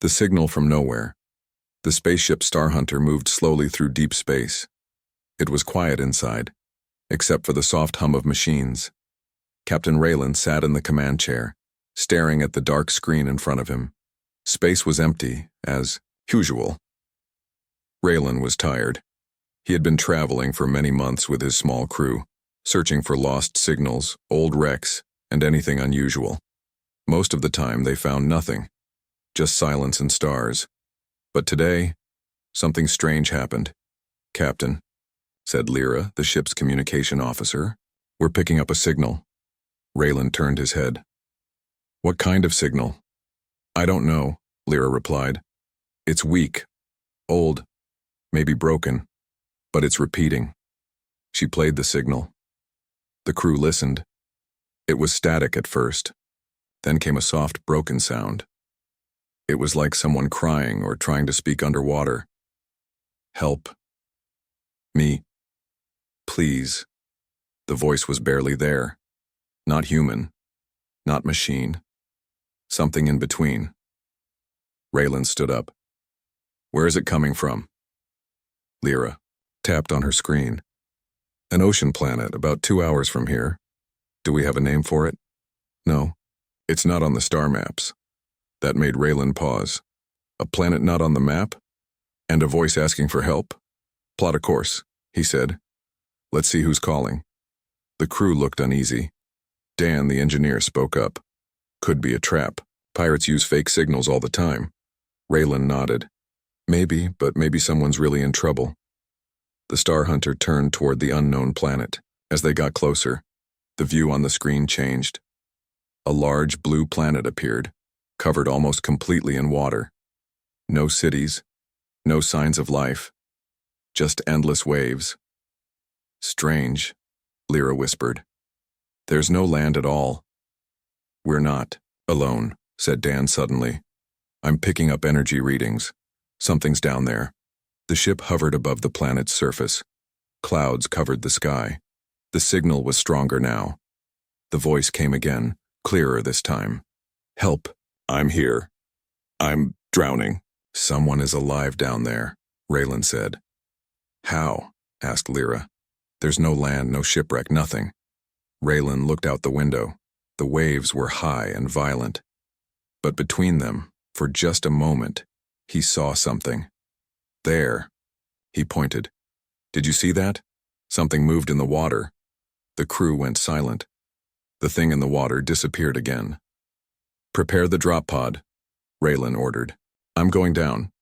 The signal from nowhere. The spaceship Star Hunter moved slowly through deep space. It was quiet inside, except for the soft hum of machines. Captain Raylan sat in the command chair, staring at the dark screen in front of him. Space was empty, as usual. Raylan was tired. He had been traveling for many months with his small crew, searching for lost signals, old wrecks, and anything unusual. Most of the time they found nothing, just silence and stars. But today, something strange happened. "Captain," said Lyra, the ship's communication officer, "we're picking up a signal." Raylan turned his head. "What kind of signal?" "I don't know," Lyra replied. "It's weak, old, maybe broken, but it's repeating." She played the signal. The crew listened. It was static at first. Then came a soft, broken sound. It was like someone crying or trying to speak underwater. "Help. Me. Please." The voice was barely there. Not human. Not machine. Something in between. Raylan stood up. "Where is it coming from?" Lyra tapped on her screen. "An ocean planet, about 2 hours from here. Do we have a name for it?" "No. It's not on the star maps." That made Raylan pause. "A planet not on the map? And a voice asking for help? Plot a course," he said. "Let's see who's calling." The crew looked uneasy. Dan, the engineer, spoke up. "Could be a trap. Pirates use fake signals all the time." Raylan nodded. "Maybe, but maybe someone's really in trouble." The Star Hunter turned toward the unknown planet. As they got closer, the view on the screen changed. A large blue planet appeared, covered almost completely in water. No cities, no signs of life, just endless waves. "Strange," Lyra whispered. "There's no land at all." "We're not alone," said Dan suddenly. "I'm picking up energy readings. Something's down there." The ship hovered above the planet's surface. Clouds covered the sky. The signal was stronger now. The voice came again, clearer this time. "Help. I'm here. I'm drowning." "Someone is alive down there," Raylan said. "How?" asked Lyra. "There's no land, no shipwreck, nothing." Raylan looked out the window. The waves were high and violent. But between them, for just a moment, he saw something. "There." He pointed. "Did you see that? Something moved in the water." The crew went silent. The thing in the water disappeared again. "Prepare the drop pod," Raylan ordered. "I'm going down."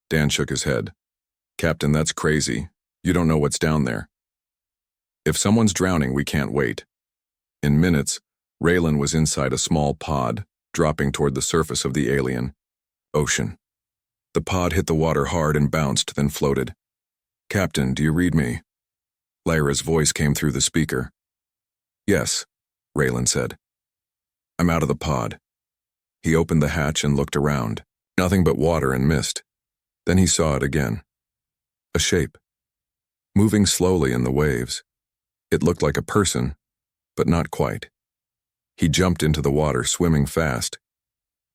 Dan shook his head. "Captain, that's crazy. You don't know what's down there. If someone's drowning, we can't wait." In minutes, Raylan was inside a small pod, dropping toward the surface of the alien ocean. The pod hit the water hard and bounced, then floated. "Captain, do you read me?" Lyra's voice came through the speaker. "Yes," Raylan said. "I'm out of the pod." He opened the hatch and looked around. Nothing but water and mist. Then he saw it again. A shape. Moving slowly in the waves. It looked like a person, but not quite. He jumped into the water, swimming fast.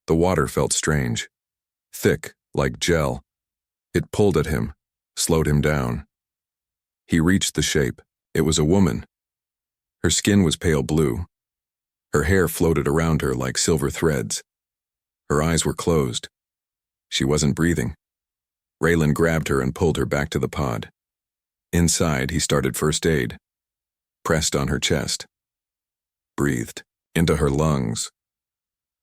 The water felt strange. Thick, like gel. It pulled at him, slowed him down. He reached the shape. It was a woman. Her skin was pale blue. Her hair floated around her like silver threads. Her eyes were closed. She wasn't breathing. Raylan grabbed her and pulled her back to the pod. Inside, he started first aid. Pressed on her chest. Breathed into her lungs.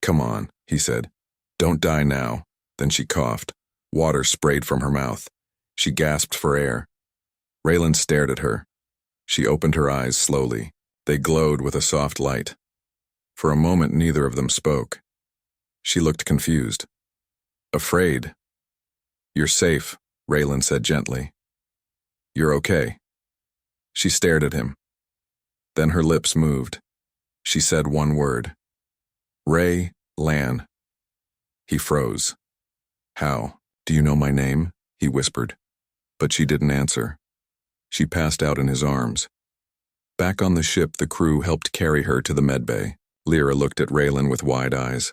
"Come on," he said. "Don't die now." Then she coughed. Water sprayed from her mouth. She gasped for air. Raylan stared at her. She opened her eyes slowly. They glowed with a soft light. For a moment, neither of them spoke. She looked confused. Afraid. "You're safe," Raylan said gently. "You're okay." She stared at him. Then her lips moved. She said one word. "Ray Lan." He froze. "How? Do you know my name?" he whispered. But she didn't answer. She passed out in his arms. Back on the ship, the crew helped carry her to the medbay. Lyra looked at Raylan with wide eyes.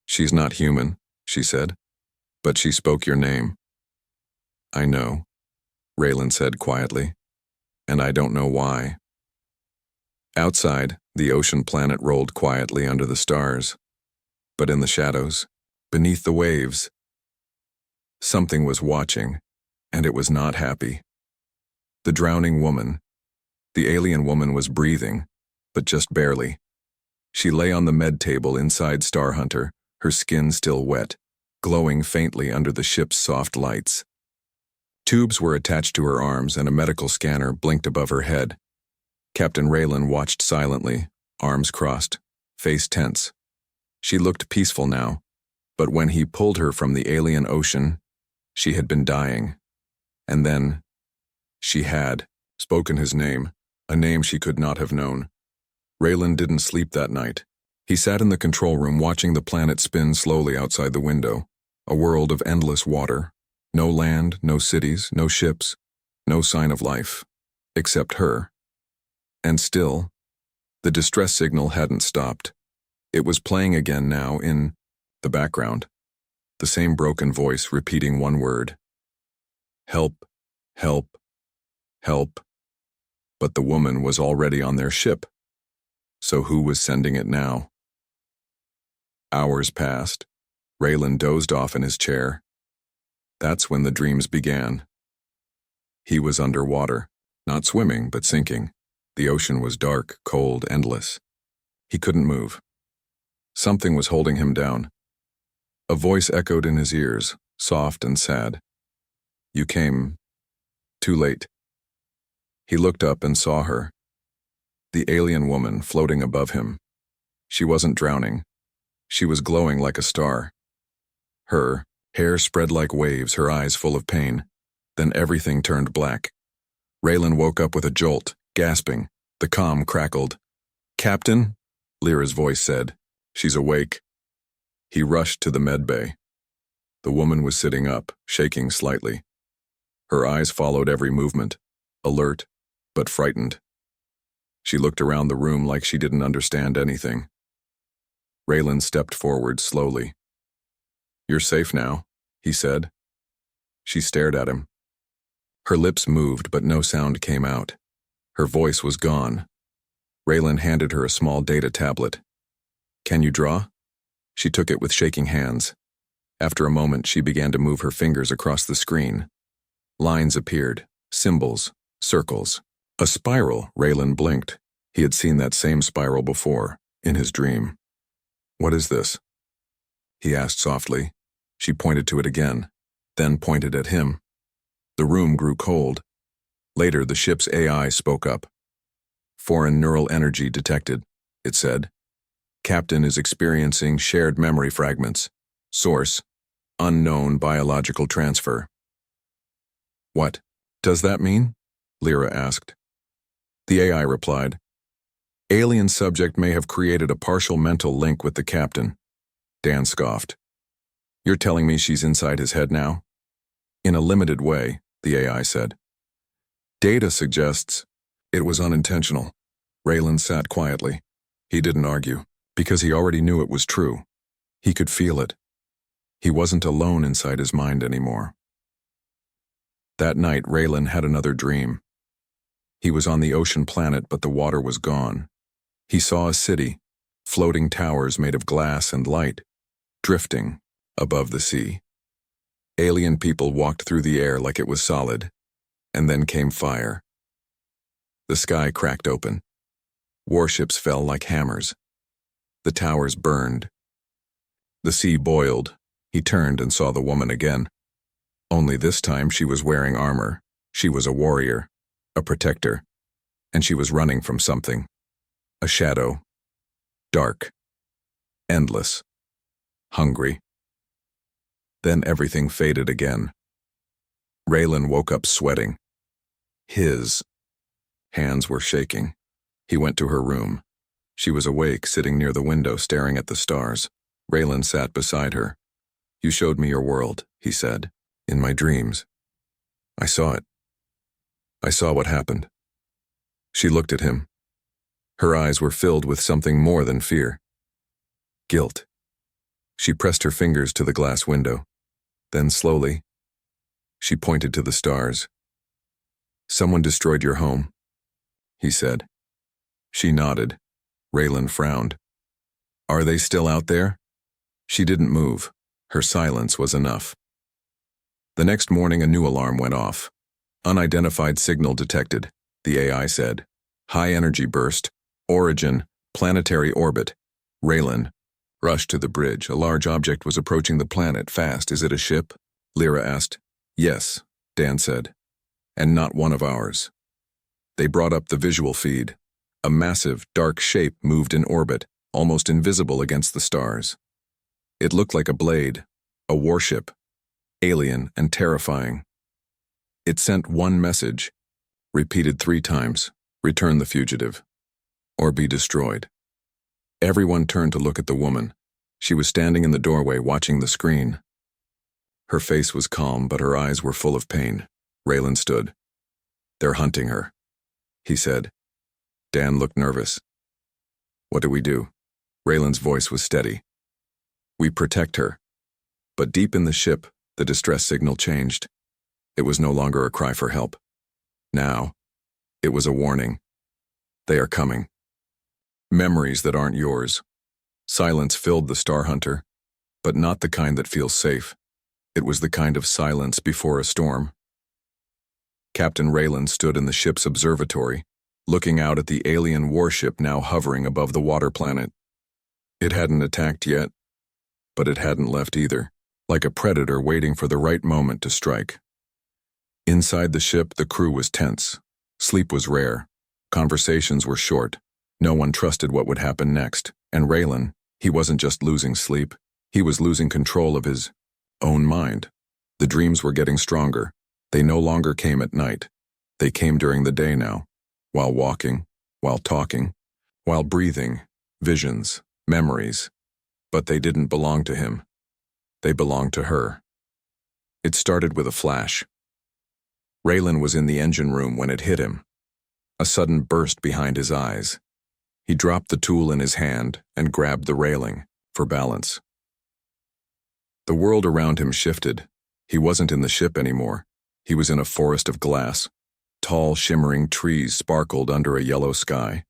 "She's not human," she said. But she spoke your name. I know, Raylan said quietly, and I don't know why. Outside, the ocean planet rolled quietly under the stars. But in the shadows, beneath the waves, something was watching, and it was not happy. The drowning woman, the alien woman, was breathing, but just barely. She lay on the med table inside Star Hunter, her skin still wet, glowing faintly under the ship's soft lights. Tubes were attached to her arms and a medical scanner blinked above her head. Captain Raylan watched silently, arms crossed, face tense. She looked peaceful now, but when he pulled her from the alien ocean, she had been dying. And then, she had spoken his name, a name she could not have known. Raylan didn't sleep that night. He sat in the control room watching the planet spin slowly outside the window, a world of endless water. No land, no cities, no ships, no sign of life, except her. And still, the distress signal hadn't stopped. It was playing again now in the background, the same broken voice repeating one word. Help, help, help. But the woman was already on their ship. So who was sending it now? Hours passed. Raylan dozed off in his chair. That's when the dreams began. He was underwater, not swimming, but sinking. The ocean was dark, cold, endless. He couldn't move. Something was holding him down. A voice echoed in his ears, soft and sad. You came too late. He looked up and saw her. The alien woman floating above him. She wasn't drowning. She was glowing like a star. Her hair spread like waves, her eyes full of pain. Then everything turned black. Raylan woke up with a jolt, gasping. The comm crackled. Captain? Lyra's voice said. She's awake. He rushed to the med bay. The woman was sitting up, shaking slightly. Her eyes followed every movement, alert, but frightened. She looked around the room like she didn't understand anything. Raylan stepped forward slowly. You're safe now, he said. She stared at him. Her lips moved, but no sound came out. Her voice was gone. Raylan handed her a small data tablet. Can you draw? She took it with shaking hands. After a moment, she began to move her fingers across the screen. Lines appeared, symbols, circles. A spiral. Raylan blinked. He had seen that same spiral before, in his dream. What is this? He asked softly. She pointed to it again, then pointed at him. The room grew cold. Later, the ship's AI spoke up. Foreign neural energy detected, it said. Captain is experiencing shared memory fragments. Source, unknown biological transfer. What does that mean? Lyra asked. The AI replied. Alien subject may have created a partial mental link with the captain. Dan scoffed. You're telling me she's inside his head now? In a limited way, the AI said. Data suggests it was unintentional. Raylan sat quietly. He didn't argue, because he already knew it was true. He could feel it. He wasn't alone inside his mind anymore. That night, Raylan had another dream. He was on the ocean planet, but the water was gone. He saw a city, floating towers made of glass and light, drifting above the sea. Alien people walked through the air like it was solid, and then came fire. The sky cracked open. Warships fell like hammers. The towers burned. The sea boiled. He turned and saw the woman again. Only this time she was wearing armor. She was a warrior, a protector, and she was running from something. A shadow. Dark. Endless. Hungry. Then everything faded again. Raylan woke up sweating. His hands were shaking. He went to her room. She was awake, sitting near the window, staring at the stars. Raylan sat beside her. You showed me your world, he said. In my dreams. I saw it. I saw what happened. She looked at him. Her eyes were filled with something more than fear. Guilt. She pressed her fingers to the glass window. Then slowly, she pointed to the stars. "Someone destroyed your home," he said. She nodded. Raylan frowned. "Are they still out there?" She didn't move. Her silence was enough. The next morning, a new alarm went off. "Unidentified signal detected," the AI said. "High energy burst. Origin, planetary orbit." Raylan rushed to the bridge. A large object was approaching the planet fast. "Is it a ship?" Lyra asked. "Yes," Dan said. "And not one of ours." They brought up the visual feed. A massive, dark shape moved in orbit, almost invisible against the stars. It looked like a blade, a warship, alien and terrifying. It sent one message, repeated 3 times: "Return the fugitive, or be destroyed." Everyone turned to look at the woman. She was standing in the doorway watching the screen. Her face was calm, but her eyes were full of pain. Raylan stood. "They're hunting her," he said. Dan looked nervous. "What do we do?" Raylan's voice was steady. "We protect her." But deep in the ship, the distress signal changed. It was no longer a cry for help. Now, it was a warning. "They are coming." Memories that aren't yours. Silence filled the Star Hunter, but not the kind that feels safe. It was the kind of silence before a storm. Captain Raylan stood in the ship's observatory, looking out at the alien warship now hovering above the water planet. It hadn't attacked yet, but it hadn't left either, like a predator waiting for the right moment to strike. Inside the ship, the crew was tense. Sleep was rare. Conversations were short. No one trusted what would happen next, and Raylan, he wasn't just losing sleep, he was losing control of his own mind. The dreams were getting stronger. They no longer came at night. They came during the day now, while walking, while talking, while breathing, visions, memories. But they didn't belong to him. They belonged to her. It started with a flash. Raylan was in the engine room when it hit him. A sudden burst behind his eyes. He dropped the tool in his hand and grabbed the railing for balance. The world around him shifted. He wasn't in the ship anymore. He was in a forest of glass. Tall, shimmering trees sparkled under a yellow sky.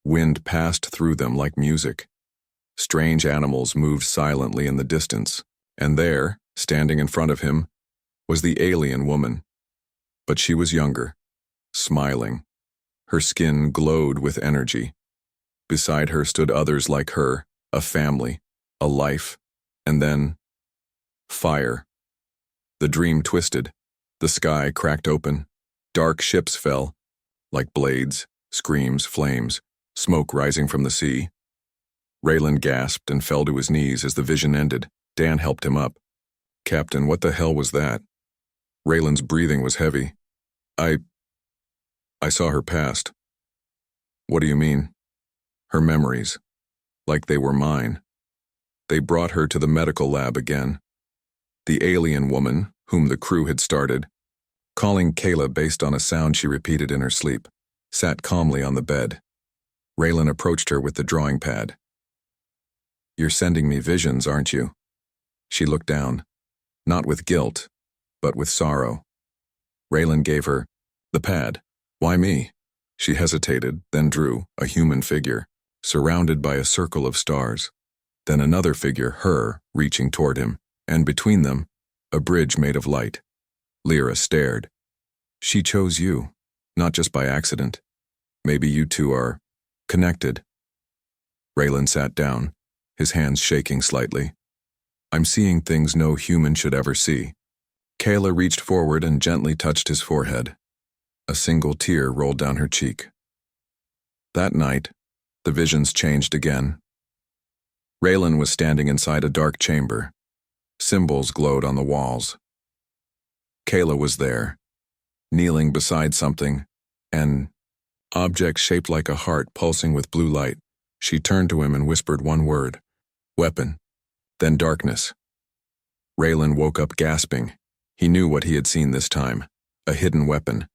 Wind passed through them like music. Strange animals moved silently in the distance, and there, standing in front of him, was the alien woman. But she was younger, smiling. Her skin glowed with energy. Beside her stood others like her, a family, a life, and then fire. The dream twisted. The sky cracked open. Dark ships fell, like blades, screams, flames, smoke rising from the sea. Raylan gasped and fell to his knees as the vision ended. Dan helped him up. "Captain, what the hell was that?" Raylan's breathing was heavy. I saw her past." "What do you mean?" "Her memories. Like they were mine. They brought her to the medical lab again. The alien woman, whom the crew had started, calling Kayla based on a sound she repeated in her sleep, sat calmly on the bed. Raylan approached her with the drawing pad. "You're sending me visions, aren't you?" She looked down, not with guilt, but with sorrow. Raylan gave her the pad. "Why me?" She hesitated, then drew a human figure, surrounded by a circle of stars. Then another figure, her, reaching toward him, and between them, a bridge made of light. Lyra stared. "She chose you, not just by accident. Maybe you two are connected." Raylan sat down, his hands shaking slightly. "I'm seeing things no human should ever see." Kayla reached forward and gently touched his forehead. A single tear rolled down her cheek. That night, the visions changed again. Raylan was standing inside a dark chamber. Symbols glowed on the walls. Kayla was there, kneeling beside something, an object shaped like a heart pulsing with blue light. She turned to him and whispered one word: "Weapon." Then darkness. Raylan woke up gasping. He knew what he had seen this time: a hidden weapon.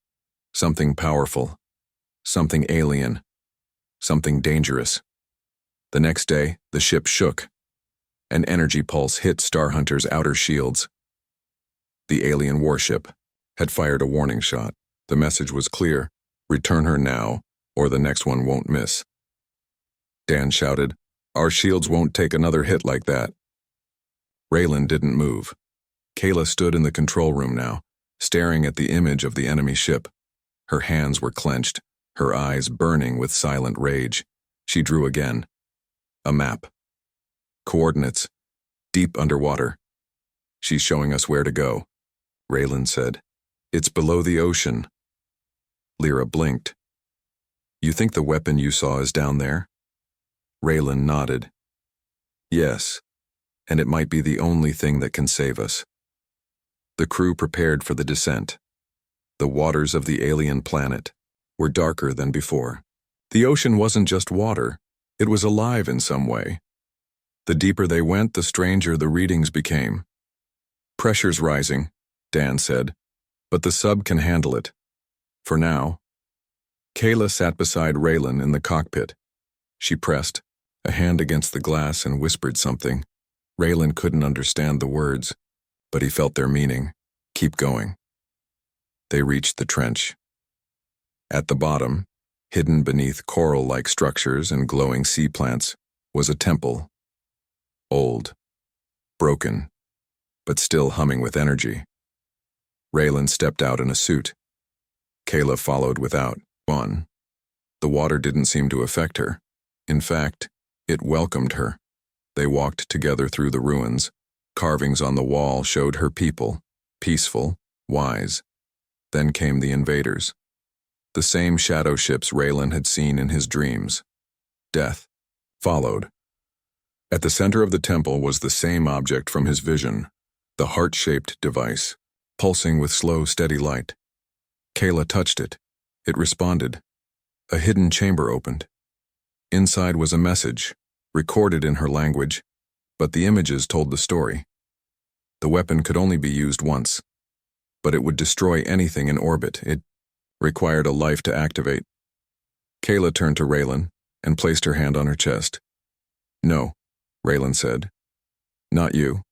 Something powerful. Something alien. Something dangerous. The next day, the ship shook. An energy pulse hit Star Hunter's outer shields. The alien warship had fired a warning shot. The message was clear: return her now, or the next one won't miss. Dan shouted, "Our shields won't take another hit like that." Raylan didn't move. Kayla stood in the control room now, staring at the image of the enemy ship. Her hands were clenched, her eyes burning with silent rage. She drew again. A map. Coordinates. Deep underwater. "She's showing us where to go," Raylan said. "It's below the ocean." Lyra blinked. "You think the weapon you saw is down there?" Raylan nodded. "Yes, and it might be the only thing that can save us." The crew prepared for the descent. The waters of the alien planet were darker than before. The ocean wasn't just water, it was alive in some way. The deeper they went, the stranger the readings became. "Pressure's rising," Dan said, "but the sub can handle it. For now." Kayla sat beside Raylan in the cockpit. She pressed a hand against the glass and whispered something. Raylan couldn't understand the words, but he felt their meaning. Keep going. They reached the trench. At the bottom, hidden beneath coral-like structures and glowing sea plants, was a temple. Old, broken, but still humming with energy. Raylan stepped out in a suit. Kayla followed without one. The water didn't seem to affect her. In fact, it welcomed her. They walked together through the ruins. Carvings on the wall showed her people, peaceful, wise. Then came the invaders. The same shadow ships Raylan had seen in his dreams. Death followed. At the center of the temple was the same object from his vision, the heart-shaped device, pulsing with slow, steady light. Kayla touched it. It responded. A hidden chamber opened. Inside was a message, recorded in her language, but the images told the story. The weapon could only be used once, but it would destroy anything in orbit. It required a life to activate. Kayla turned to Raylan and placed her hand on her chest. "No," Raylan said. "Not you."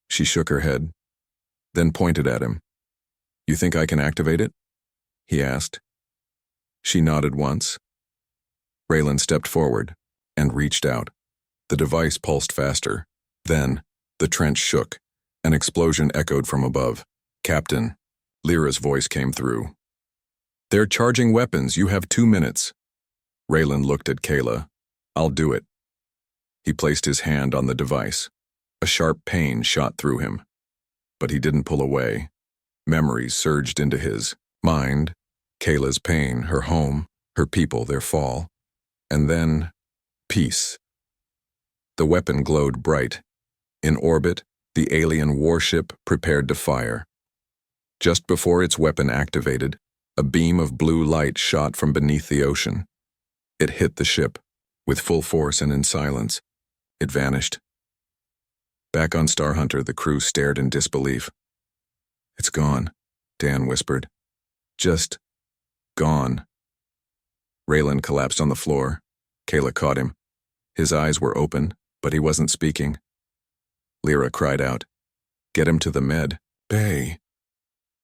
She shook her head, then pointed at him. "You think I can activate it?" he asked. She nodded once. Raylan stepped forward and reached out. The device pulsed faster. Then, the trench shook. An explosion echoed from above. "Captain," Lyra's voice came through. "They're charging weapons. You have 2 minutes." Raylan looked at Kayla. "I'll do it." He placed his hand on the device. A sharp pain shot through him. But he didn't pull away. Memories surged into his mind. Kayla's pain, her home, her people, their fall. And then, peace. The weapon glowed bright. In orbit, the alien warship prepared to fire. Just before its weapon activated, a beam of blue light shot from beneath the ocean. It hit the ship, with full force and in silence. It vanished. Back on Star Hunter, the crew stared in disbelief. "It's gone," Dan whispered. "Just gone." Raylan collapsed on the floor. Kayla caught him. His eyes were open, but he wasn't speaking. Lyra cried out, "Get him to the med bay."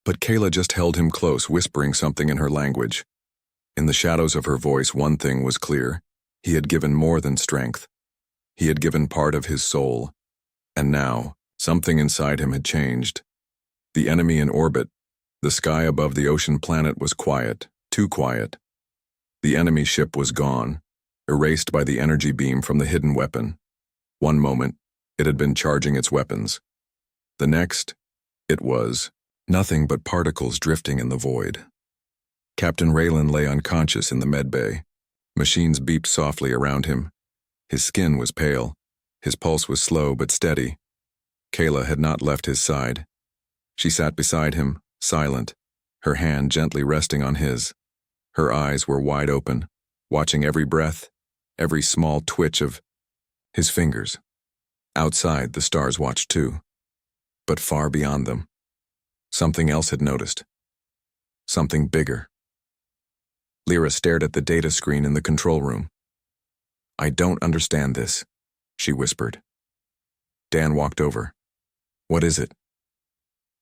But Kayla just held him close, whispering something in her language. In the shadows of her voice, one thing was clear. He had given more than strength. He had given part of his soul. And now, something inside him had changed. The enemy in orbit, the sky above the ocean planet, was quiet, too quiet. The enemy ship was gone, erased by the energy beam from the hidden weapon. One moment, it had been charging its weapons. The next, it was nothing but particles drifting in the void. Captain Raylan lay unconscious in the medbay. Machines beeped softly around him. His skin was pale. His pulse was slow but steady. Kayla had not left his side. She sat beside him, silent, her hand gently resting on his. Her eyes were wide open, watching every breath, every small twitch of his fingers. Outside, the stars watched too. But far beyond them, something else had noticed. Something bigger. Lyra stared at the data screen in the control room. "I don't understand this," she whispered. Dan walked over. "What is it?"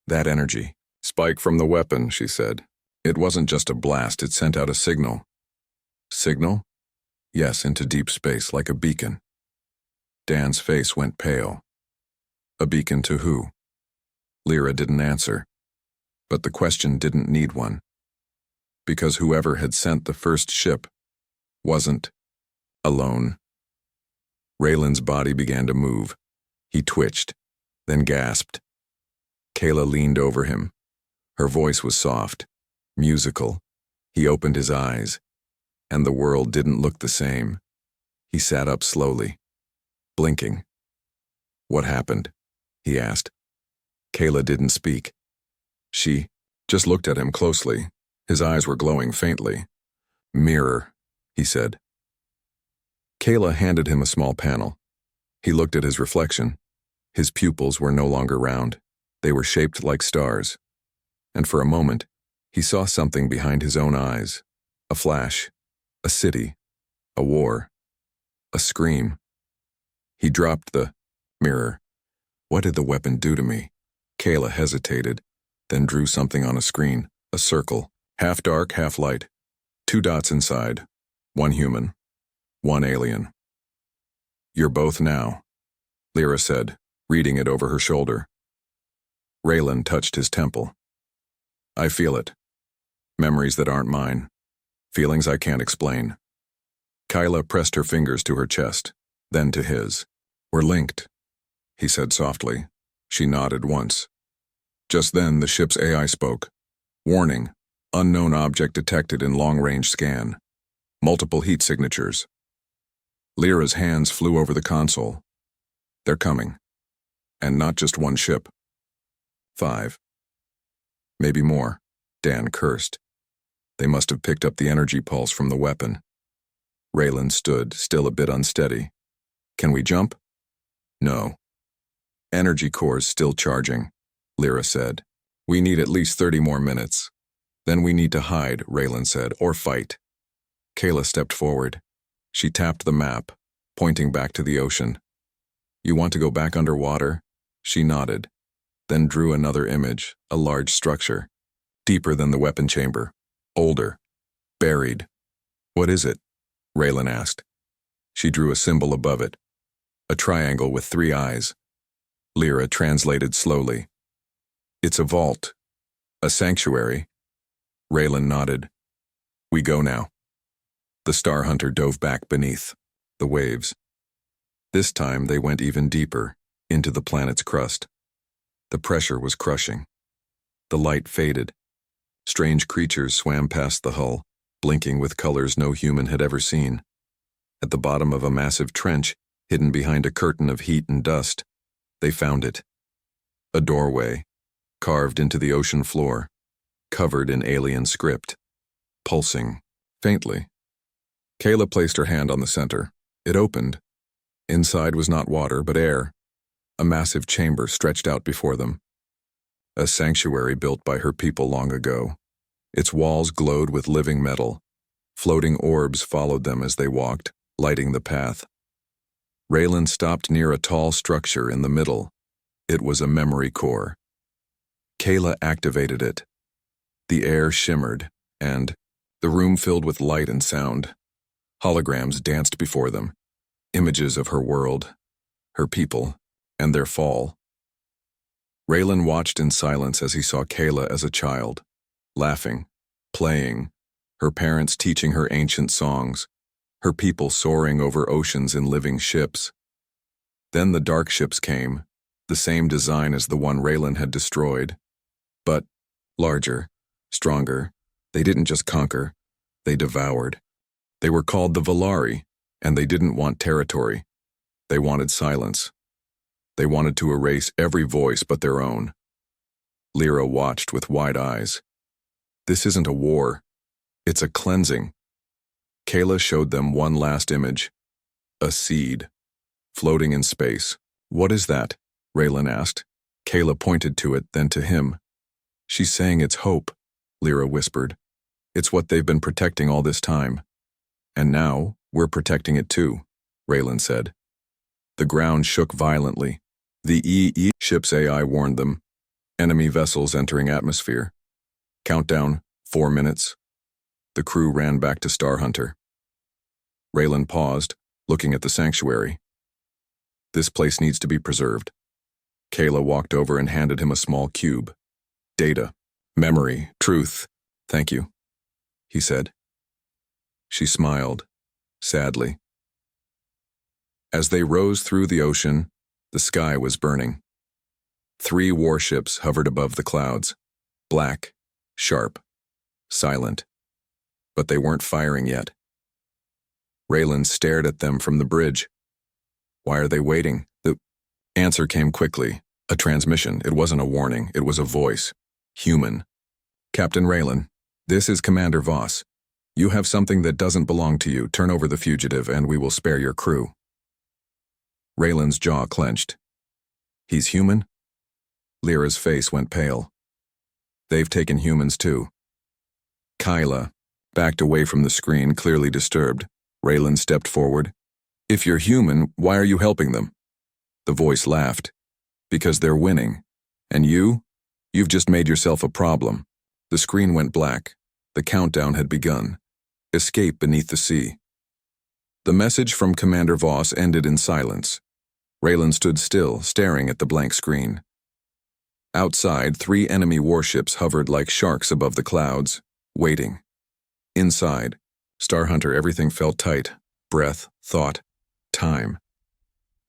That energy. Spike from the weapon, she said. It wasn't just a blast, it sent out a signal. Signal? Yes, into deep space, like a beacon. Dan's face went pale. A beacon to who? Lyra didn't answer. But the question didn't need one. Because whoever had sent the first ship wasn't alone. Raylan's body began to move. He twitched, then gasped. Kayla leaned over him. Her voice was soft, musical. He opened his eyes, and the world didn't look the same. He sat up slowly, blinking. What happened? He asked. Kayla didn't speak. She just looked at him closely. His eyes were glowing faintly. Mirror, he said. Kayla handed him a small panel. He looked at his reflection. His pupils were no longer round. They were shaped like stars. And for a moment, he saw something behind his own eyes. A flash, a city, a war, a scream. He dropped the mirror. What did the weapon do to me? Kayla hesitated, then drew something on a screen, a circle, half dark, half light. 2 dots inside, 1 human, 1 alien. You're both now, Lyra said, reading it over her shoulder. Raylan touched his temple. I feel it. Memories that aren't mine. Feelings I can't explain. Kyla pressed her fingers to her chest, then to his. We're linked, he said softly. She nodded once. Just then, the ship's AI spoke. Warning, unknown object detected in long-range scan. Multiple heat signatures. Lyra's hands flew over the console. They're coming. And not just 1 ship. 5. Maybe more, Dan cursed. They must have picked up the energy pulse from the weapon. Raylan stood, still a bit unsteady. Can we jump? No. Energy core's still charging, Lyra said. We need at least 30 more minutes. Then we need to hide, Raylan said, or fight. Kayla stepped forward. She tapped the map, pointing back to the ocean. You want to go back underwater? She nodded, then drew another image, a large structure. Deeper than the weapon chamber. Older. Buried. What is it? Raylan asked. She drew a symbol above it. A triangle with 3 eyes. Lyra translated slowly. It's a vault. A sanctuary. Raylan nodded. We go now. The Star Hunter dove back beneath the waves. This time they went even deeper, into the planet's crust. The pressure was crushing. The light faded. Strange creatures swam past the hull, blinking with colors no human had ever seen. At the bottom of a massive trench, hidden behind a curtain of heat and dust, they found it. A doorway, carved into the ocean floor, covered in alien script, pulsing faintly. Kayla placed her hand on the center. It opened. Inside was not water, but air. A massive chamber stretched out before them. A sanctuary built by her people long ago. Its walls glowed with living metal. Floating orbs followed them as they walked, lighting the path. Raylan stopped near a tall structure in the middle. It was a memory core. Kayla activated it. The air shimmered, and the room filled with light and sound. Holograms danced before them, images of her world, her people, and their fall. Raylan watched in silence as he saw Kayla as a child, laughing, playing, her parents teaching her ancient songs, her people soaring over oceans in living ships. Then the dark ships came, the same design as the one Raylan had destroyed, but larger, stronger. They didn't just conquer, they devoured. They were called the Valari, and they didn't want territory. They wanted silence. They wanted to erase every voice but their own. Lyra watched with wide eyes. This isn't a war. It's a cleansing. Kayla showed them one last image. A seed, floating in space. What is that? Raylan asked. Kayla pointed to it, then to him. She's saying it's hope, Lyra whispered. It's what they've been protecting all this time. And now, we're protecting it too, Raylan said. The ground shook violently. The EE ship's AI warned them. Enemy vessels entering atmosphere. Countdown, 4 minutes. The crew ran back to Star Hunter. Raylan paused, looking at the sanctuary. This place needs to be preserved. Kayla walked over and handed him a small cube. Data, memory, truth. Thank you, he said. She smiled, sadly. As they rose through the ocean, the sky was burning. 3 warships hovered above the clouds, black, sharp, silent. But they weren't firing yet. Raylan stared at them from the bridge. Why are they waiting? The answer came quickly. A transmission. It wasn't a warning. It was a voice. Human. Captain Raylan, this is Commander Voss. You have something that doesn't belong to you. Turn over the fugitive and we will spare your crew. Raylan's jaw clenched. He's human? Lyra's face went pale. They've taken humans too. Kyla backed away from the screen, clearly disturbed. Raylan stepped forward. If you're human, why are you helping them? The voice laughed. Because they're winning. And you've just made yourself a problem. The screen went black. The countdown had begun. Escape beneath the sea. The message from Commander Voss ended in silence. Raylan stood still, staring at the blank screen. Outside, 3 enemy warships hovered like sharks above the clouds, waiting. Inside, Star Hunter, everything felt tight. Breath, thought, time.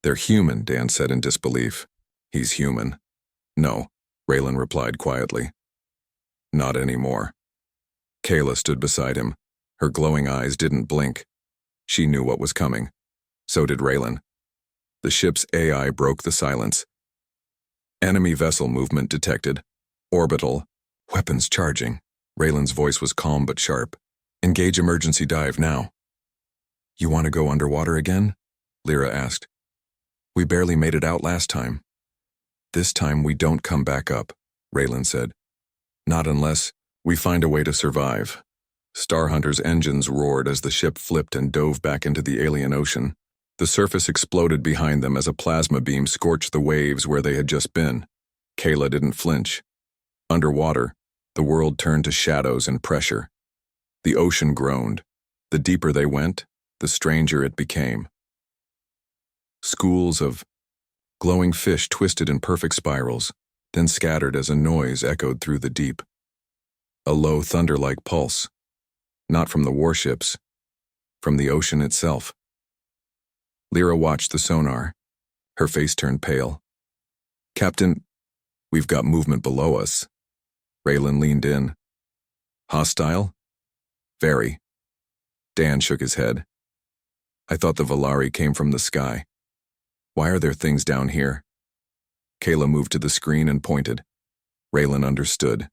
They're human, Dan said in disbelief. He's human. No, Raylan replied quietly. Not anymore. Kayla stood beside him. Her glowing eyes didn't blink. She knew what was coming. So did Raylan. The ship's AI broke the silence. Enemy vessel movement detected. Orbital. Weapons charging. Raylan's voice was calm but sharp. Engage emergency dive now. You want to go underwater again? Lyra asked. We barely made it out last time. This time we don't come back up, Raylan said. Not unless we find a way to survive. Star Hunter's engines roared as the ship flipped and dove back into the alien ocean. The surface exploded behind them as a plasma beam scorched the waves where they had just been. Kayla didn't flinch. Underwater, the world turned to shadows and pressure. The ocean groaned. The deeper they went, the stranger it became. Schools of glowing fish twisted in perfect spirals, then scattered as a noise echoed through the deep. A low thunder-like pulse. Not from the warships, from the ocean itself. Lyra watched the sonar. Her face turned pale. Captain, we've got movement below us. Raylan leaned in. Hostile? Very. Dan shook his head. I thought the Valari came from the sky. Why are there things down here? Kayla moved to the screen and pointed. Raylan understood.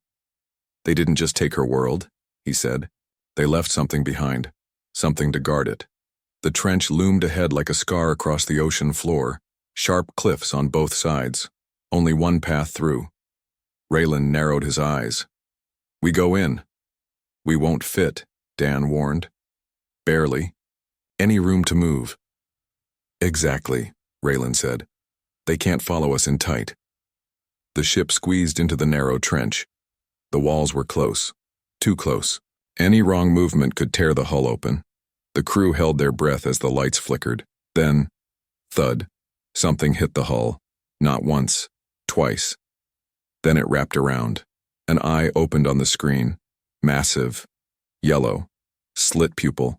They didn't just take her world, he said. They left something behind, something to guard it. The trench loomed ahead like a scar across the ocean floor, sharp cliffs on both sides, only one path through. Raylan narrowed his eyes. We go in. We won't fit, Dan warned. Barely. Any room to move. Exactly, Raylan said. They can't follow us in tight. The ship squeezed into the narrow trench. The walls were close, too close. Any wrong movement could tear the hull open. The crew held their breath as the lights flickered. Then, thud, something hit the hull. Not once, twice. Then it wrapped around. An eye opened on the screen. Massive, yellow, slit pupil.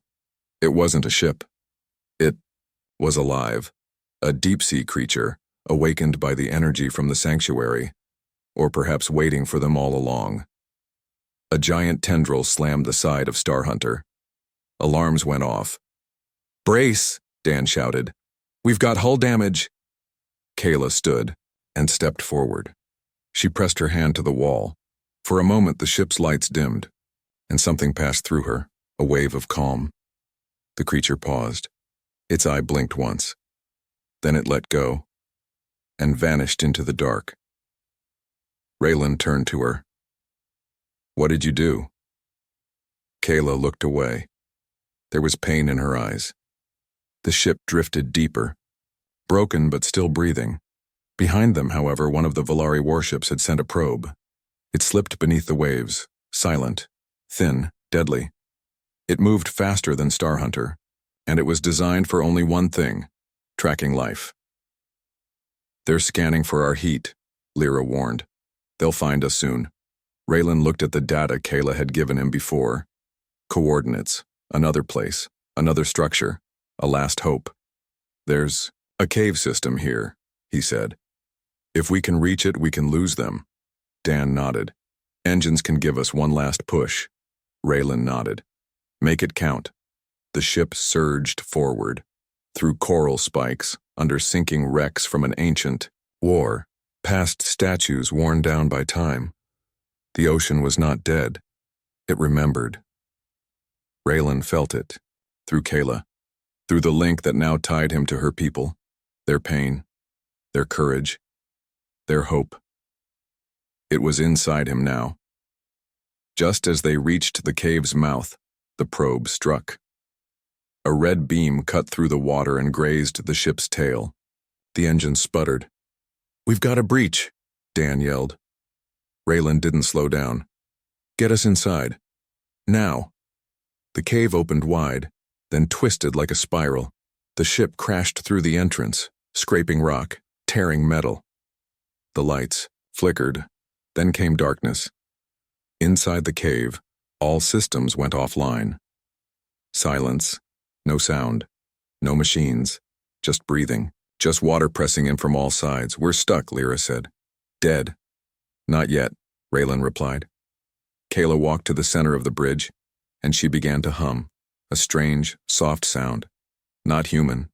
It wasn't a ship. It was alive. A deep-sea creature, awakened by the energy from the sanctuary, or perhaps waiting for them all along. A giant tendril slammed the side of Star Hunter. Alarms went off. Brace, Dan shouted. We've got hull damage. Kayla stood and stepped forward. She pressed her hand to the wall. For a moment the ship's lights dimmed, and something passed through her, a wave of calm. The creature paused. Its eye blinked once. Then it let go, and vanished into the dark. Raylan turned to her. What did you do? Kayla looked away. There was pain in her eyes. The ship drifted deeper, broken but still breathing. Behind them, however, one of the Volari warships had sent a probe. It slipped beneath the waves, silent, thin, deadly. It moved faster than Star Hunter, and it was designed for only one thing: tracking life. "They're scanning for our heat," Lyra warned. "They'll find us soon." Raylan looked at the data Kayla had given him before. Coordinates, another place, another structure, a last hope. "There's a cave system here," he said. "If we can reach it, we can lose them." Dan nodded. "Engines can give us one last push." Raylan nodded. "Make it count." The ship surged forward, through coral spikes, under sinking wrecks from an ancient war, past statues worn down by time. The ocean was not dead. It remembered. Raylan felt it, through Kayla, through the link that now tied him to her people, their pain, their courage, their hope. It was inside him now. Just as they reached the cave's mouth, the probe struck. A red beam cut through the water and grazed the ship's tail. The engine sputtered. "We've got a breach," Dan yelled. Raylan didn't slow down. "Get us inside. Now." The cave opened wide, then twisted like a spiral. The ship crashed through the entrance, scraping rock, tearing metal. The lights flickered, then came darkness. Inside the cave, all systems went offline. Silence, no sound, no machines, just breathing, just water pressing in from all sides. "We're stuck," Lyra said. "Dead." "Not yet," Raylan replied. Kayla walked to the center of the bridge, and she began to hum, a strange, soft sound, not human.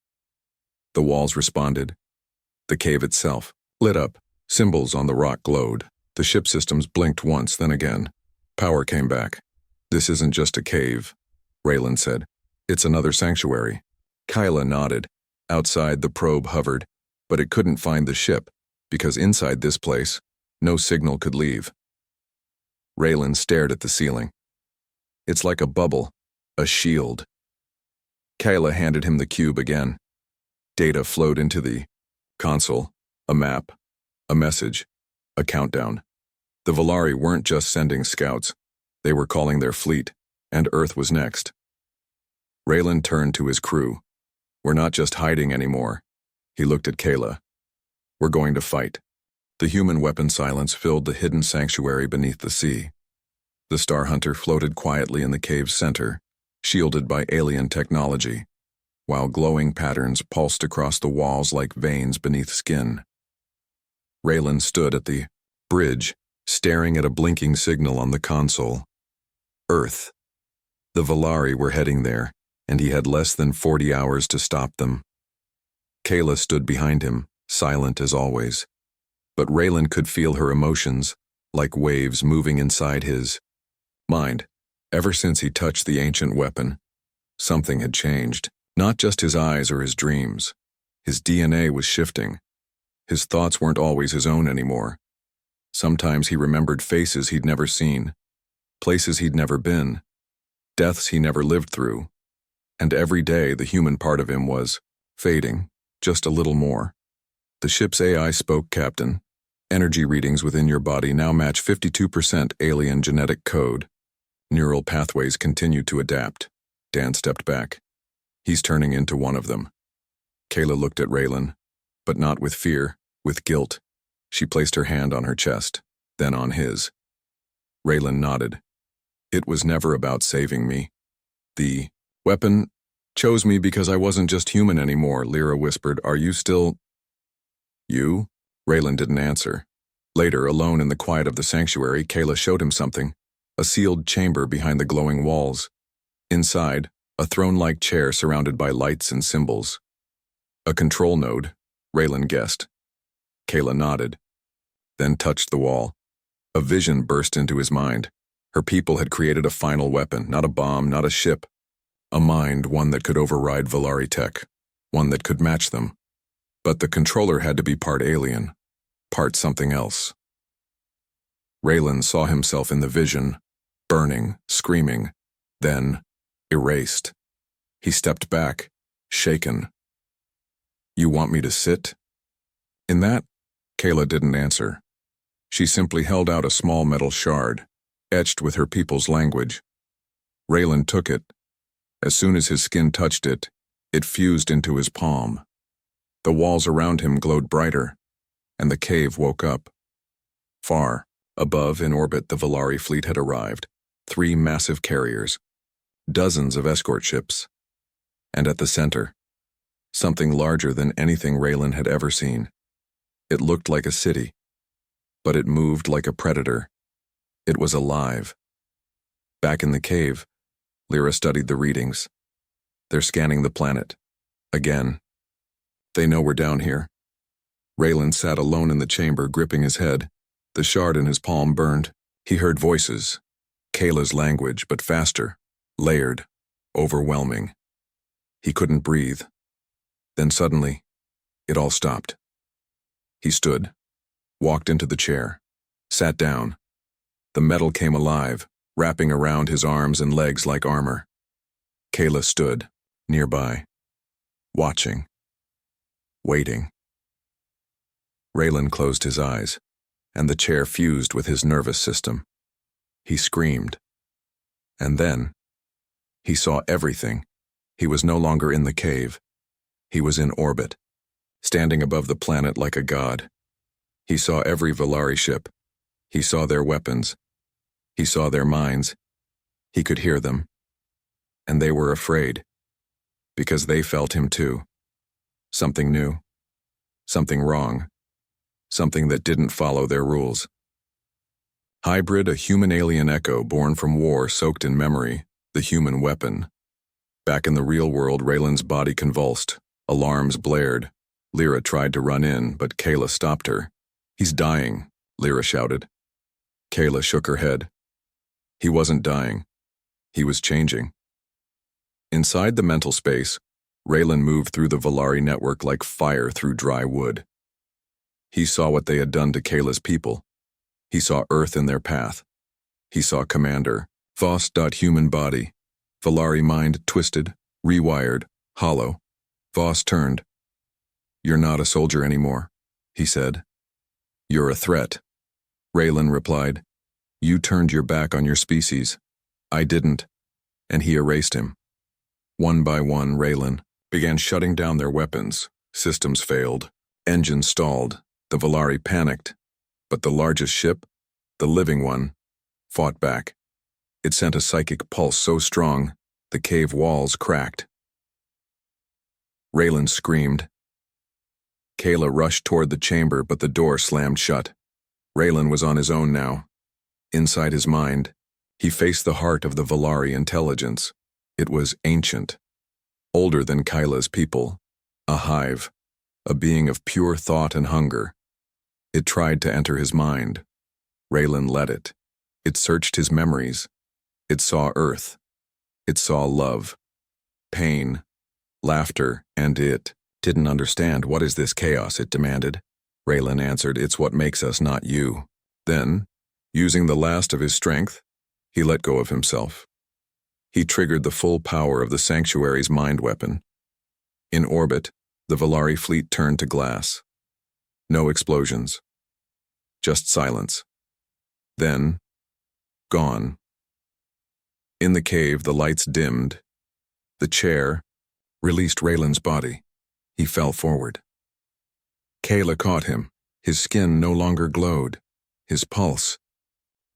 The walls responded. The cave itself lit up. Symbols on the rock glowed. The ship systems blinked once, then again. Power came back. "This isn't just a cave," Raylan said. "It's another sanctuary." Kyla nodded. Outside, the probe hovered, but it couldn't find the ship, because inside this place, no signal could leave. Raylan stared at the ceiling. "It's like a bubble, a shield." Kyla handed him the cube again. Data flowed into the console, a map, a message, a countdown. The Volari weren't just sending scouts. They were calling their fleet, and Earth was next. Raylan turned to his crew. "We're not just hiding anymore." He looked at Kayla. "We're going to fight." The human weapon silence filled the hidden sanctuary beneath the sea. The Star Hunter floated quietly in the cave's center, shielded by alien technology, while glowing patterns pulsed across the walls like veins beneath skin. Raylan stood at the bridge, staring at a blinking signal on the console. Earth. The Volari were heading there, and he had less than 40 hours to stop them. Kayla stood behind him, silent as always. But Raylan could feel her emotions, like waves moving inside his mind. Ever since he touched the ancient weapon, something had changed. Not just his eyes or his dreams. His DNA was shifting. His thoughts weren't always his own anymore. Sometimes he remembered faces he'd never seen, places he'd never been, deaths he never lived through. And every day the human part of him was fading, just a little more. The ship's AI spoke, "Captain. Energy readings within your body now match 52% alien genetic code. Neural pathways continue to adapt." Dan stepped back. "He's turning into one of them." Kayla looked at Raylan, but not with fear, with guilt. She placed her hand on her chest, then on his. Raylan nodded. "It was never about saving me. The weapon chose me because I wasn't just human anymore," Lyra whispered. "Are you still—" "You?" Raylan didn't answer. Later, alone in the quiet of the sanctuary, Kayla showed him something, a sealed chamber behind the glowing walls. Inside, a throne-like chair surrounded by lights and symbols. "A control node," Raylan guessed. Kayla nodded, then touched the wall. A vision burst into his mind. Her people had created a final weapon, not a bomb, not a ship. A mind, one that could override Volari tech, one that could match them. But the controller had to be part alien, part something else. Raylan saw himself in the vision, burning, screaming, then erased. He stepped back, shaken. "You want me to sit?" In that, Kayla didn't answer. She simply held out a small metal shard, etched with her people's language. Raylan took it. As soon as his skin touched it, it fused into his palm. The walls around him glowed brighter, and the cave woke up. Far above, in orbit, the Volari fleet had arrived. 3 massive carriers, dozens of escort ships, and at the center, something larger than anything Raylan had ever seen. It looked like a city, but it moved like a predator. It was alive. Back in the cave, Lyra studied the readings. They're scanning the planet. Again. They know we're down here. Raylan sat alone in the chamber, gripping his head. The shard in his palm burned. He heard voices. Kayla's language, but faster, layered, overwhelming. He couldn't breathe. Then suddenly, it all stopped. He stood, walked into the chair, sat down. The metal came alive, wrapping around his arms and legs like armor. Kayla stood, nearby, watching, waiting. Raylan closed his eyes, and the chair fused with his nervous system. He screamed. And then, he saw everything. He was no longer in the cave. He was in orbit, standing above the planet like a god. He saw every Volari ship. He saw their weapons. He saw their minds. He could hear them. And they were afraid, because they felt him too. Something new. Something wrong. Something that didn't follow their rules. Hybrid, a human-alien echo born from war, soaked in memory, the human weapon. Back in the real world, Raylan's body convulsed. Alarms blared. Lyra tried to run in, but Kayla stopped her. "He's dying," Lyra shouted. Kayla shook her head. He wasn't dying. He was changing. Inside the mental space, Raylan moved through the Volari network like fire through dry wood. He saw what they had done to Kayla's people. He saw Earth in their path. He saw Commander, Voss.human body, Volari mind twisted, rewired, hollow. Voss turned. "You're not a soldier anymore," he said. "You're a threat," Raylan replied. "You turned your back on your species. I didn't," and he erased him. One by one, Raylan began shutting down their weapons. Systems failed. Engines stalled. The Volari panicked. But the largest ship, the living one, fought back. It sent a psychic pulse so strong, the cave walls cracked. Raylan screamed. Kayla rushed toward the chamber, but the door slammed shut. Raylan was on his own now. Inside his mind, he faced the heart of the Volari intelligence. It was ancient, older than Kayla's people, a hive, a being of pure thought and hunger. It tried to enter his mind. Raylan let it. It searched his memories. It saw Earth. It saw love, pain, laughter, and it didn't understand. "What is this chaos?" it demanded. Raylan answered, "It's what makes us, not you." Then, using the last of his strength, he let go of himself. He triggered the full power of the Sanctuary's mind weapon. In orbit, the Volari fleet turned to glass. No explosions. Just silence. Then, gone. In the cave, the lights dimmed. The chair released Raylan's body. He fell forward. Kayla caught him. His skin no longer glowed. His pulse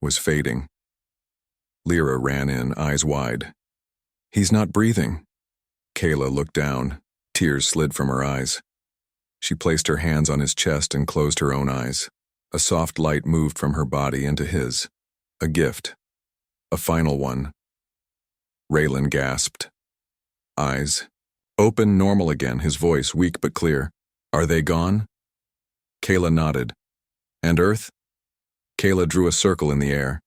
was fading. Lyra ran in, eyes wide. "He's not breathing." Kayla looked down. Tears slid from her eyes. She placed her hands on his chest and closed her own eyes. A soft light moved from her body into his. A gift. A final one. Raylan gasped. Eyes open, normal again, his voice weak but clear. "Are they gone?" Kayla nodded. "And Earth?" Kayla drew a circle in the air.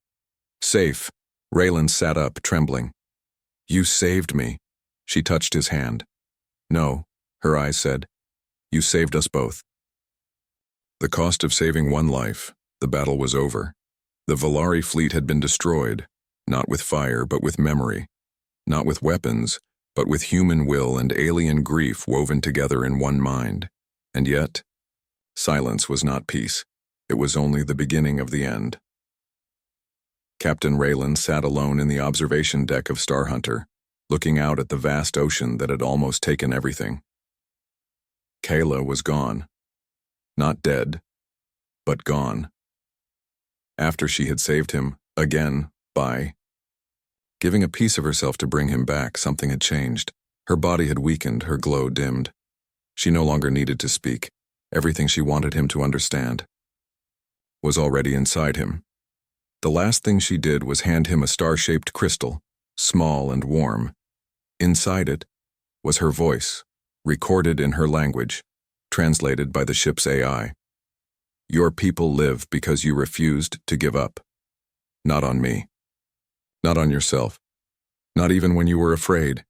"Safe." Raylan sat up, trembling. "You saved me." She touched his hand. "No," her eyes said. "You saved us both." The cost of saving one life, the battle was over. The Volari fleet had been destroyed, not with fire, but with memory. Not with weapons, but with human will and alien grief woven together in one mind. And yet, Silence was not peace. It was only the beginning of the end. Captain Raylan sat alone in the observation deck of Star Hunter, looking out at the vast ocean that had almost taken everything. Kayla was gone. Not dead, but gone. After she had saved him, again, by giving a piece of herself to bring him back, something had changed. Her body had weakened, her glow dimmed. She no longer needed to speak. Everything she wanted him to understand was already inside him. The last thing she did was hand him a star-shaped crystal, small and warm. Inside it was her voice, recorded in her language, translated by the ship's AI. Your people live because you refused to give up. Not on me. Not on yourself. Not even when you were afraid.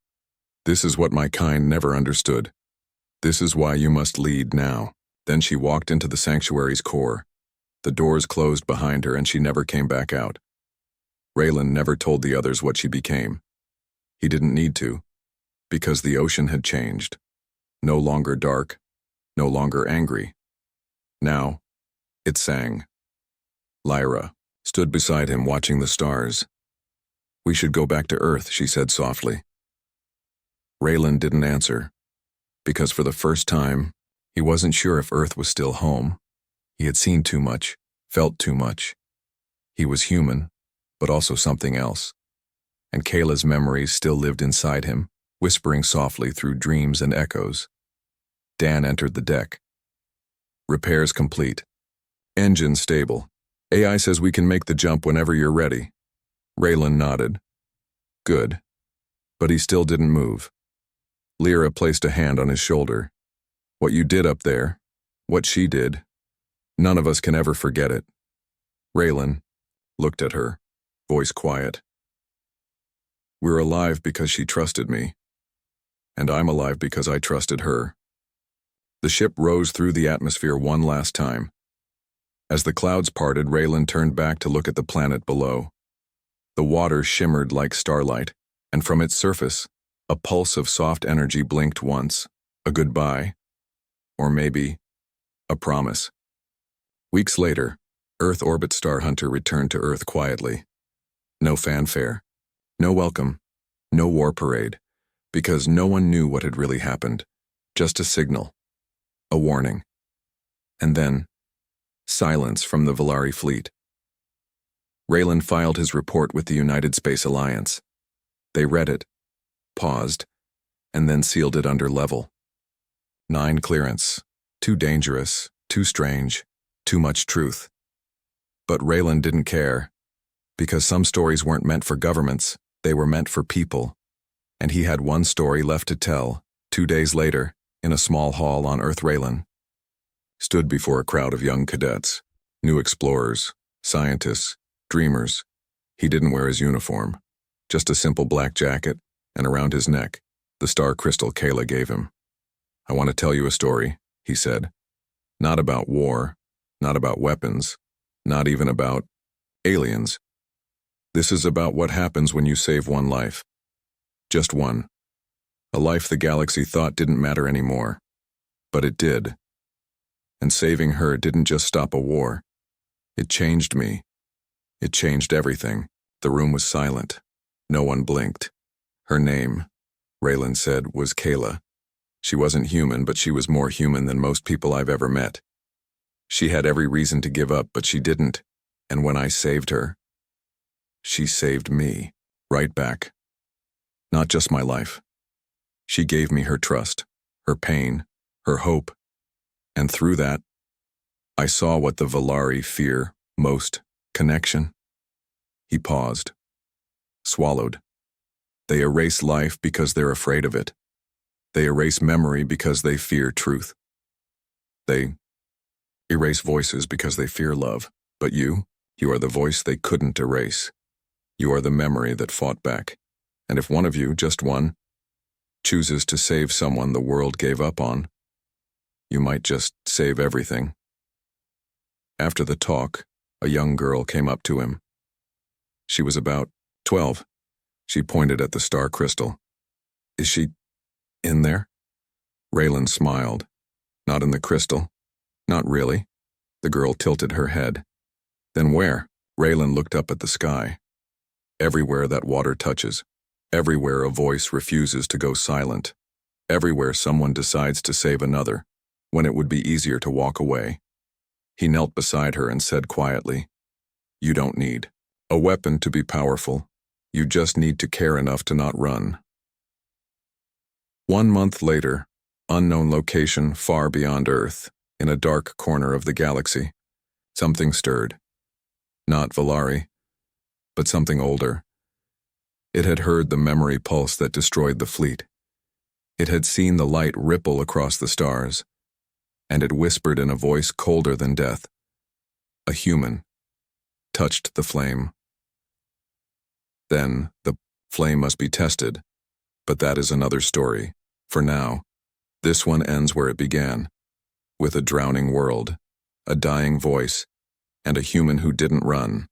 This is what my kind never understood. This is why you must lead now. Then she walked into the sanctuary's core. The doors closed behind her and she never came back out. Raylan never told the others what she became. He didn't need to, because the ocean had changed. No longer dark, no longer angry. Now, it sang. Lyra stood beside him watching the stars. We should go back to Earth, she said softly. Raylan didn't answer, because for the first time, he wasn't sure if Earth was still home. He had seen too much, felt too much. He was human, but also something else. And Kayla's memories still lived inside him, whispering softly through dreams and echoes. Dan entered the deck. Repairs complete. Engine stable. AI says we can make the jump whenever you're ready. Raylan nodded. Good. But he still didn't move. Lyra placed a hand on his shoulder. What you did up there, what she did, none of us can ever forget it. Raylan looked at her, voice quiet. We're alive because she trusted me, and I'm alive because I trusted her. The ship rose through the atmosphere one last time. As the clouds parted, Raylan turned back to look at the planet below. The water shimmered like starlight, and from its surface, a pulse of soft energy blinked once, a goodbye, or maybe a promise. Weeks later, Earth orbit Star Hunter returned to Earth quietly. No fanfare, no welcome, no war parade, because no one knew what had really happened. Just a signal, a warning. And then, silence from the Volari fleet. Raylan filed his report with the United Space Alliance. They read it, paused, and then sealed it under level. 9 clearance. Too dangerous, too strange, too much truth. But Raylan didn't care, because some stories weren't meant for governments, they were meant for people. And he had one story left to tell. 2 days later, in a small hall on Earth, Raylan stood before a crowd of young cadets, new explorers, scientists, dreamers. He didn't wear his uniform, just a simple black jacket, and around his neck, the star crystal Kayla gave him. I want to tell you a story, he said. Not about war, not about weapons, not even about aliens. This is about what happens when you save one life. Just one. A life the galaxy thought didn't matter anymore. But it did. And saving her didn't just stop a war. It changed me. It changed everything. The room was silent. No one blinked. Her name, Raylan said, was Kayla. She wasn't human, but she was more human than most people I've ever met. She had every reason to give up, but she didn't. And when I saved her, she saved me, right back. Not just my life. She gave me her trust, her pain, her hope. And through that, I saw what the Volari fear most, connection. He paused, swallowed. They erase life because they're afraid of it. They erase memory because they fear truth. They erase voices because they fear love. But you are the voice they couldn't erase. You are the memory that fought back. And if one of you, just one, chooses to save someone the world gave up on, you might just save everything. After the talk, a young girl came up to him. She was about 12. She pointed at the star crystal. Is she in there? Raylan smiled. Not in the crystal. Not really. The girl tilted her head. Then where? Raylan looked up at the sky. Everywhere that water touches. Everywhere a voice refuses to go silent. Everywhere someone decides to save another, when it would be easier to walk away. He knelt beside her and said quietly, "You don't need a weapon to be powerful. You just need to care enough to not run." 1 month later, unknown location far beyond Earth, in a dark corner of the galaxy, something stirred. Not Valari, but something older. It had heard the memory pulse that destroyed the fleet. It had seen the light ripple across the stars, and it whispered in a voice colder than death. A human touched the flame. Then the flame must be tested, but that is another story. For now, this one ends where it began, with a drowning world, a dying voice, and a human who didn't run.